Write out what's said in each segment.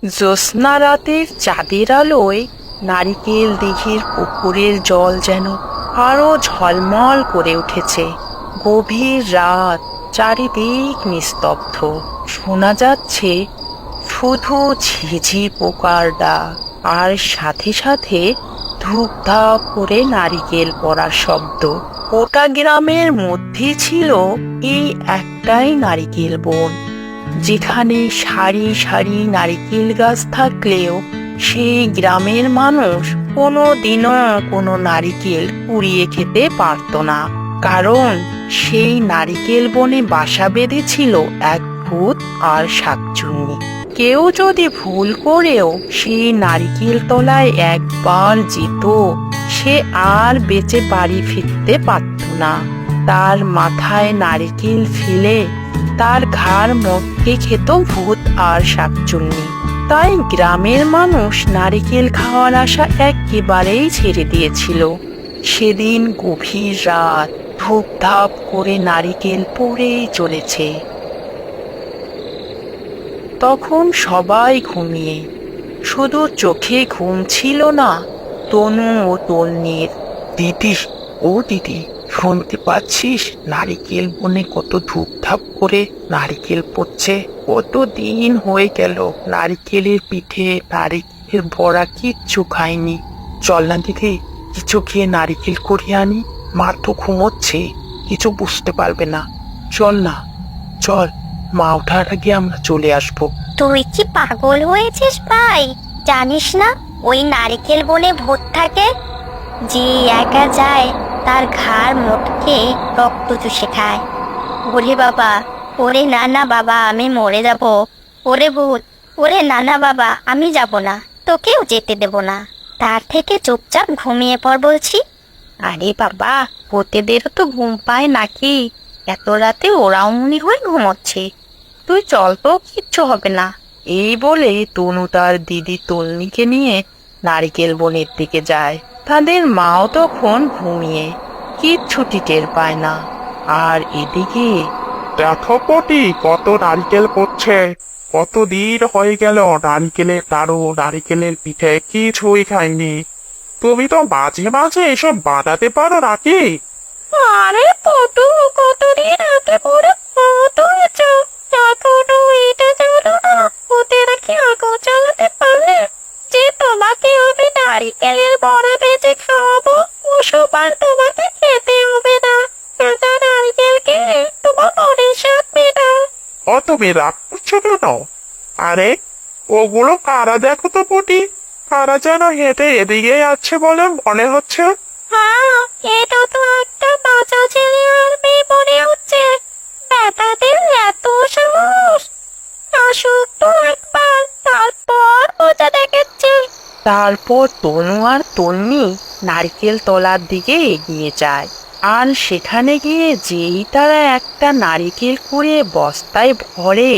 জ্যোৎস্না রাতের চাঁদের আলোয় নারিকেল দিঘির পুকুরের জল যেন আরো ঝলমল করে উঠেছে। গভীর রাত, চারিদিক নিস্তব্ধ, শোনা যাচ্ছে শুধু ঝিঝি পোকার ডাক আর সাথে সাথে ধূপধাপ করে নারিকেল পড়ার শব্দ। গোটা গ্রামের মধ্যে ছিল এই একটাই নারিকেল বন, যেখানে সারি সারি নারিকেল গাছ থাকলেও সেই গ্রামের মানুষ কোনো দিনও কোনো নারিকেল কুড়িয়ে খেতে পারত না, কারণ সেই নারিকেল বনে বাসা বেঁধেছিল এক ভূত আর শাকচুন্নি। কেউ যদি ভুল করেও সেই নারিকেল তলায় একবার যেত, সে আর বেঁচে বাড়ি ফিরতে পারত না। তার মাথায় নারিকেল ফেলে তার ঘাড় মটকে খেত ভূত আর শাকচুন্নি। তাই গ্রামের মানুষ নারিকেল খাওয়ার আশা একেবারেই ছেড়ে দিয়েছিল। সেদিন গভীর রাত, ধূপধাপ করে নারিকেল পড়েই চলেছে। তখন সবাই ঘুমিয়ে, শুধু চোখে ঘুম ছিল না তনু ও তন্নির। দিদি, ও দিদি, শুনতে পাচ্ছিস নারিকেল বনে কত ধূপধাপ করে নারিকেল পড়ছে? কত দিন হয়ে গেল নারিকেলের পিঠে নারিকেলের বড়া কিচ্ছু খাইনি। চল না দিদি, কিছু খেয়ে নারিকেল করিয়ে আনি। মা তো ঘুমোচ্ছে, কিছু বুঝতে পারবে না। চল না, চল, মা ওঠার আগে আমরা চলে আসবো। তুই কি পাগল হয়েছিস ভাই? জানিস না ওই নারকেল বনে ভূত থাকে? যে একা যায় তার ঘাড় মোটকে রক্ত চুষে খায়। ওরে বাবা, ওরে না না বাবা, আমি মরে যাব। ওরে ভূত, ওরে না না বাবা, আমি যাব না, তোকেও যেতে দেব না। তার থেকে চুপচাপ ঘুমিয়ে পড় বলছি। আরে বাবা, ভূতেদেরও তো ঘুম পায় নাকি? এত রাতে ওরাও মনে হয় ঘুমোচ্ছে। তুই চল তো, কিচ্ছু হবে না। এই বলে তনু তার দিদি তন্নিকে নিয়ে নারিকেল বনের দিকে যায়। তাদের মাও তখন ঘুমিয়ে, কিচ্ছুটি টের পায় না। আর এদিকে দেখো পটি, কত নারকেল পড়ছে। কতদিন হয়ে গেল নারিকেলের নাড়ু, নারিকেলের পিঠে কিছুই খাইনি। তুমি তো মাঝে মাঝে এসব বানাতে পারো নাকি? আরে পটু, কতদিন আগে পরে কত হয়েছে, এখনো এটা জানো না ওদের কি আগুন জ্বালাতে পারে? যে তোমাকে আমি নারিকেলের বড়া ভেজে খাওয়াবো, ওসব আর তোমাকে খেতে হবে না। কাঁচা নারিকেলকে তোমার মনের স্বাদ মেটাও। ও, তুমি রাগ করছো কেন? আরে, ওগুলো কারা দেখো তো পটি, কারা যেন হেঁটে এদিকে যাচ্ছে বলে মনে হচ্ছে। হ্যাঁ, এটা তো একটা বাচ্চা ছেলে আর মেয়ে মনে হচ্ছে। ব্যাটাদের এত সাহস! আসুক তো একবার, তারপর বোঝা দেখেছি। তারপর তনু আর তন্নি নারকেল তলার দিকে এগিয়ে যায়। আর সেখানে গিয়ে যেই তারা একটা নারিকেল কুড়িয়ে বস্তায় ভরে,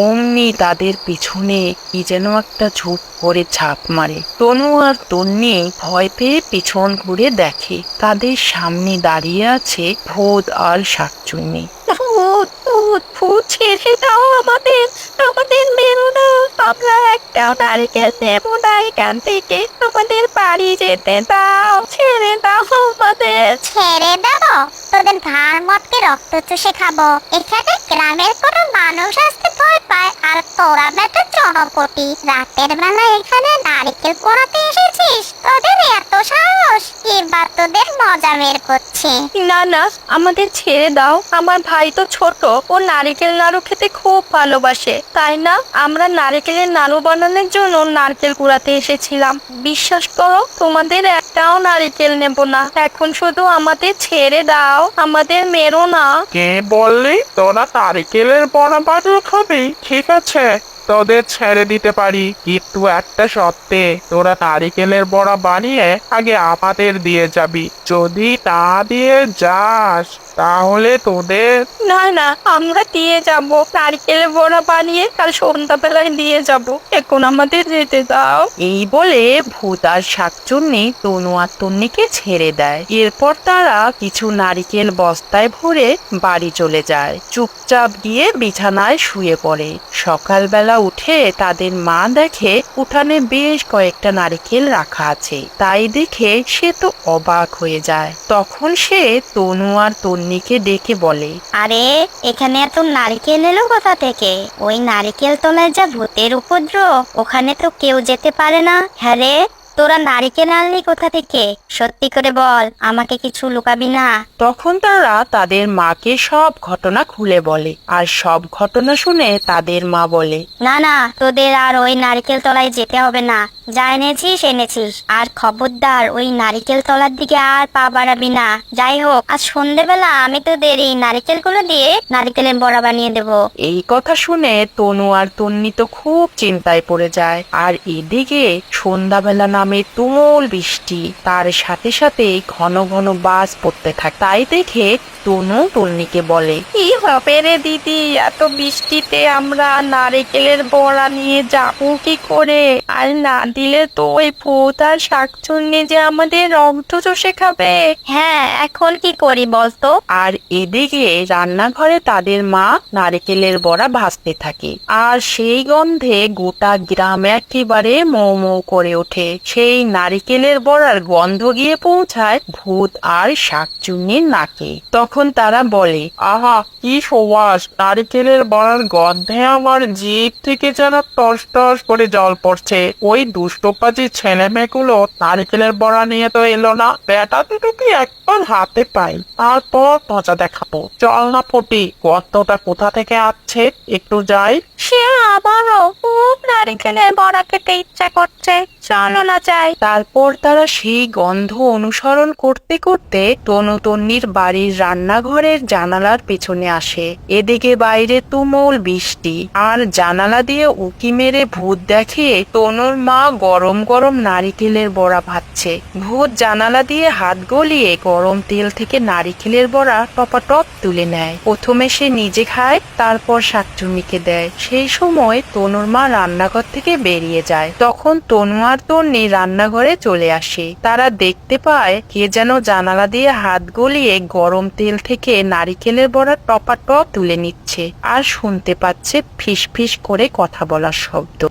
অমনি তাদের পিছনে কি যেন একটা ঝুপ করে ঝাঁপ মারে। তনু আর তন্নি ভয় পেয়ে পিছন ঘুরে দেখে তাদের সামনে দাঁড়িয়ে আছে ভূত আর শাকচুন্নি। ভূত, ভূত, ভূত, ছেড়ে দাও আমাদের, আমাদের মেরো না। আমরা একটাও নারিকেল নেব না এখান থেকে। আমাদের বাড়ি যেতে দাও, ছেড়ে দাও আমাদের। ছেড়ে দাও? তোদের ঘাড় মটকে রক্ত চুষে খাবো। এখানে গ্রামের কোনো মানুষ আসতে ভয় পায়, আর তোরা বেটা জনপটি রাতের বেলা এখানে নারিকেল পোড়াতে এসেছিস? তোদের এত সাহস! এবার তোদের মজা বের করছি। না না, আমাদের ছেড়ে দাও। আমার ভাই তো ছোট, ও নারকেল নাড়ু খেতে খুব ভালোবাসে। তাই না, আমরা নারকেলের নাড়ু বানানোর জন্য নারকেল কুড়াতে এসেছিলাম। বিশ্বাস করো, তোমাদের একটাও নারকেল নেব না। এখন শুধু আমাদের ছেড়ে দাও, আমাদের মেরো না। কে বললি তোরা নারিকেলের বড়া বানিয়ে খাবি? ঠিক আছে, তোদের ছেড়ে দিতে পারি, কিন্তু একটা শর্তে, তোরা নারিকেলের বড়া বানিয়ে আগে আমাদের দিয়ে যাবি। যদি না দিয়ে যাস, তাহলে তোদের না না, আমরা দিয়ে যাব, নারকেলের বড়া বানিয়ে কাল সন্ধ্যাবেলায় দিয়ে যাব, এখন আমাদের যেতে দাও। এই বলে ভূত আর শাকচুন্নি তনু আর তন্নিকে ছেড়ে দেয়। এরপর তারা কিছু নারকেল বস্তায় ভরে বাড়ি চলে যায়। চুপচাপ গিয়ে বিছানায় শুয়ে পড়ে। সকালবেলা উঠে তাদের মা দেখে উঠানে বেশ কয়েকটা নারকেল রাখা আছে। তাই দেখে সে তো অবাক হয়ে যায়। তখন সে তনু আর তন্নিকে ডেকে বলে, আরে এখানে এত নারকেল এলো কোথা থেকে? ওই নারকেল তলায় যা ভূতের উপদ্রব, ওখানে তো কেউ যেতে পারে না। হ্যাঁ রে, তোরা নারকেল আনলি কোথা থেকে? সত্যি করে বল, আমাকে কিছু লুকাবি না। তখন তারা তাদের মাকে সব ঘটনা খুলে বলে। আর সব ঘটনা শুনে তাদের মা বলে, না না, তোদের আর ওই নারকেল তলায় যেতে হবে না। যা এনেছিস এনেছিস, আর খবরদার ওই নারকেল তলার দিকে আর পা বাড়াবি না। যাই হোক, আজ সন্ধেবেলা আমি তোদের এই নারকেলগুলো দিয়ে নারকেলের বড়া বানিয়ে দেবো। এই কথা শুনে তনু আর তন্নি তো খুব চিন্তায় পড়ে যায়। আর এদিকে সন্ধ্যাবেলা নামে তুমুল বৃষ্টি, তার সাথে সাথে ঘন ঘন বাস পড়তে থাকে। তাই দেখে তনু তন্নিকে বলে, কি হবে রে দিদি, এত বৃষ্টিতে আমরা নারকেলের বড়া নিয়ে যাবো কি করে? আর না দিলে তো ওই ভূত আর শাকচুন্নি যে আমাদের রক্ত চষে খাবে। হ্যাঁ, এখন কি করি বলতো? আর এদিকে রান্নাঘরে তাদের মা নারকেলের বড়া ভাজতে থাকে। আর সেই গন্ধে গোটা গ্রাম একেবারে মৌ মৌ করে ওঠে। সেই নারকেলের বড়ার গন্ধ গিয়ে পৌঁছায় ভূত আর শাকচুন্নির নাকে। তখন তারা বলে, আহা কি সুবাস! নারকেলের বড়ার গন্ধে আমার জিভ থেকে যেন টস টস করে জল পড়ছে। ওই দুষ্টপাজি ছেলে মেয়েগুলো নারকেলের বড়া নিয়ে তো এলো না। বেটা দুটোকে একবার হাতে পাই, তারপর মজা দেখাবো। চল না ফটি, গন্ধটা কোথা থেকে আসছে একটু যাই। সে আবারও খুব নারকেলের বড়া খেতে ইচ্ছা করছে, চলো না যাই। তারপর তারা সেই গন্ধ অনুসরণ করতে করতে তনু তন্নির বাড়ির রান্নাঘরের জানালার পেছনে আসে। এদিকে বাইরে তুমুল বৃষ্টি, আর জানালা দিয়ে উঁকি মেরে ভূত দেখে তনুর মা গরম গরম নারিকেলের বড়া ভাজছে। ভূত জানালা দিয়ে হাত গলিয়ে গরম তেল থেকে নারিকেলের বড়া টপাটপ তুলে নেয়। প্রথমে সে নিজে খায়, তারপর শাকচুন্নিকে দেয়। সেই সময় তনুর মা রান্নাঘর থেকে বেরিয়ে যায়। তখন তনু আর তন্নি রান্নাঘরে চলে আসে। তারা দেখতে পায় কে যেন জানালা দিয়ে হাত গলিয়ে গরম তেল থেকে নারিকেলের বড়া টপাটপ তুলে নিচ্ছে। আর শুনতে পাচ্ছে ফিস ফিস করে কথা বলার শব্দ।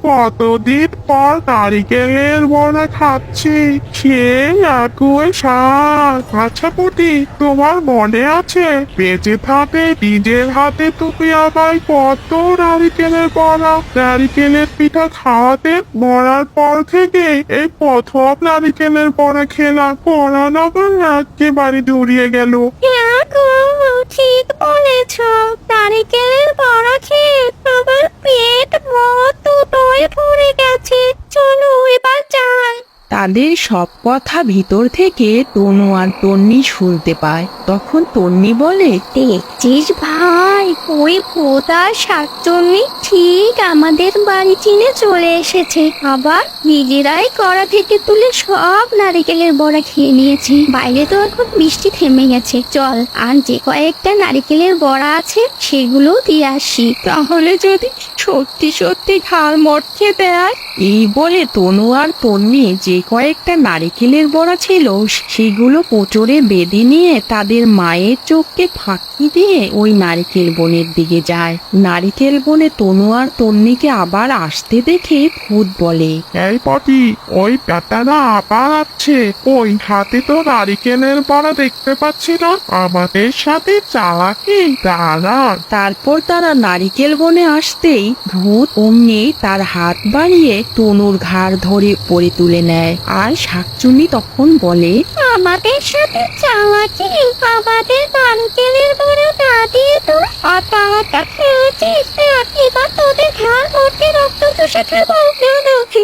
কতদিন পর নারিকেলের বড়া খাচ্ছি, সেই একই স্বাদ। আচ্ছা পুটি, তোমার মনে আছে বেঁচে থাকে নিজের হাতে তুমি আমায় কত নারিকেলের বড়া, নারিকেলের পিঠা খাওয়াতে? মরার পর থেকে এই প্রথম নারিকেলের বড়া খেলাম। পড়ান আবার একেবারে জড়িয়ে গেল। ঠিক বলেছ, নারকেলের বড়া খেয়ে আমার পেট দুটোই ভরে গেছে। চলো এবার যাই। তাদের সব কথা ভিতর থেকে তনু আর তন্নি শুনতে পায়। তখন তন্নি বলে, দেখছিস ভাই, ওই ভূত আর শাকচুন্নি ঠিক আমাদের বাড়ি চিনে চলে এসেছে। আবার নিজেরাই কড়া থেকে তুলে সব নারকেলের বড়া খেয়ে নিয়েছে। বাইরে তো এখন বৃষ্টি থেমে গেছে, চল আর যে কয়েকটা নারকেলের বড়া আছে সেগুলো দিয়ে আসি। তাহলে যদি সত্যি সত্যি ঘাড় মটকে দেয়। এই বলে তনু আর তন্নি যে কয়েকটা নারিকেলের বড়া ছিল সেগুলো কোচরে বেঁধে নিয়ে তাদের মায়ের চোখকে ফাঁকি দিয়ে ওই নারিকেল বনের দিকে যায়। নারিকেল বনে তনু আর তন্নিকে আবার আসতে দেখে ভূত বলে, এই পটি, ওই ব্যাটারা আবার আসছে। ওই হাতে তো নারিকেলের বড়া দেখতে পাচ্ছি না, আমাদের সাথে চালাকি। দাঁড়া। তারপর তারা নারিকেল বনে আসতেই ভূত অমনি তার হাত বাড়িয়ে তনুর ঘাড় ধরে পড়ে তুলে নেয়। আর শাকচুন্নি তখন বলে, আমাদের সাথে চালাকি, আমাদের নারকেলের বড়া না দিয়ে তো আটা আটা খেয়েছিস। এবার তোদের ঘাড় মটকে রক্ত চুষে খাবো।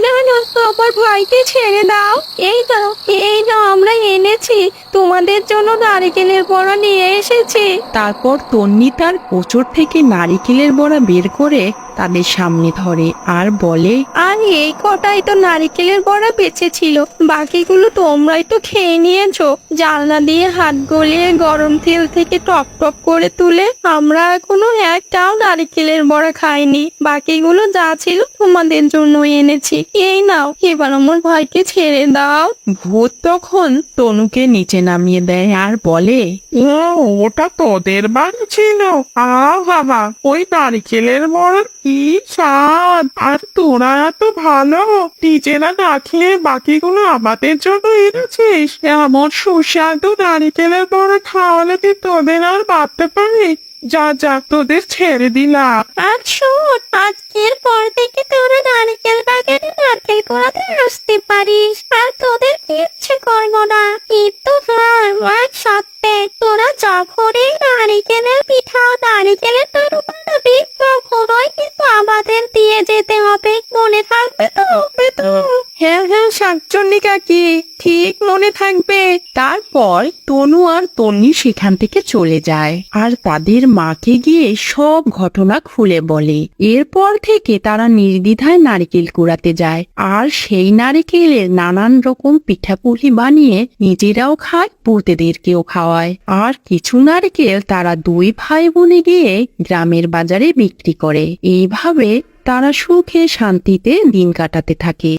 না না, আমার ভাইকে ছেড়ে দাও। এই নাও আমরা এনেছি, তোমাদের জন্য নারকেলের বড়া নিয়ে এসেছি। তারপর তন্নি তার কোচর থেকে নারিকেলের বড়া বের করে তাদের সামনে ধরে আর বলে, আর এই কটাই তো নারিকেলের বড়া বেঁচে ছিল, বাকিগুলো তোমরাই তো খেয়ে নিয়েছো। জানলা দিয়ে হাত গলিয়ে গরম তেল থেকে টপ টপ করে তুলে আমরা এখনো একটাও নারিকেলের বড়া খাইনি। বাকিগুলো যা ছিল তোমাদের জন্য এনেছি, এই নাও, এবার আমার ভাইকে ছেড়ে দাও। ভূত তখন তনুকে নিচে নামিয়ে দেয় আর বলে, ও ওটা তোদের বাড়ি ছিল? বাবা, ওই নারকেলের বড় কি স্বাদ! আর তোরা এত ভালো, নিজেরা না খেয়ে বাকিগুলো আমাদের জন্য এনেছিস। এমন সুস্বাদু নারকেলের বড় খাওয়ালে কি তোদের আর বাড়তে পারি? যা যা, তোদের ছেড়ে দিলাম। আর শোন, আজকের পর থেকে তোরা নারকেল বাগানে নারকেল কুড়াতে আসতে পারিস, আর তোদের কিচ্ছু করবো না। কিন্তু এক সত্ত্বে, তোরা যখনই নারিকেলের পিঠা ও নারিকেলের নাড়ু বানাবি তখনই কিন্তু আমাদের দিয়ে যেতে হবে, মনে থাকবে তো? হ্যাঁ হ্যাঁ শাকচন্নি কাকি, ঠিক মনে থাকবে। তারপর তনু আর তন্নি সেখান থেকে চলে যায় আর তাদের মাকে গিয়ে সব ঘটনা খুলে বলে। এরপর থেকে তারা নির্দ্বিধায় নারকেল কুড়াতে যায় আর সেই নারকেলের নানান রকম পিঠাপুলি বানিয়ে নিজেরাও খায়, ভূতেদেরকেও খাওয়ায়। আর কিছু নারকেল তারা দুই ভাই বোনে গিয়ে গ্রামের বাজারে বিক্রি করে। এইভাবে তারা সুখে শান্তিতে দিন কাটাতে থাকে।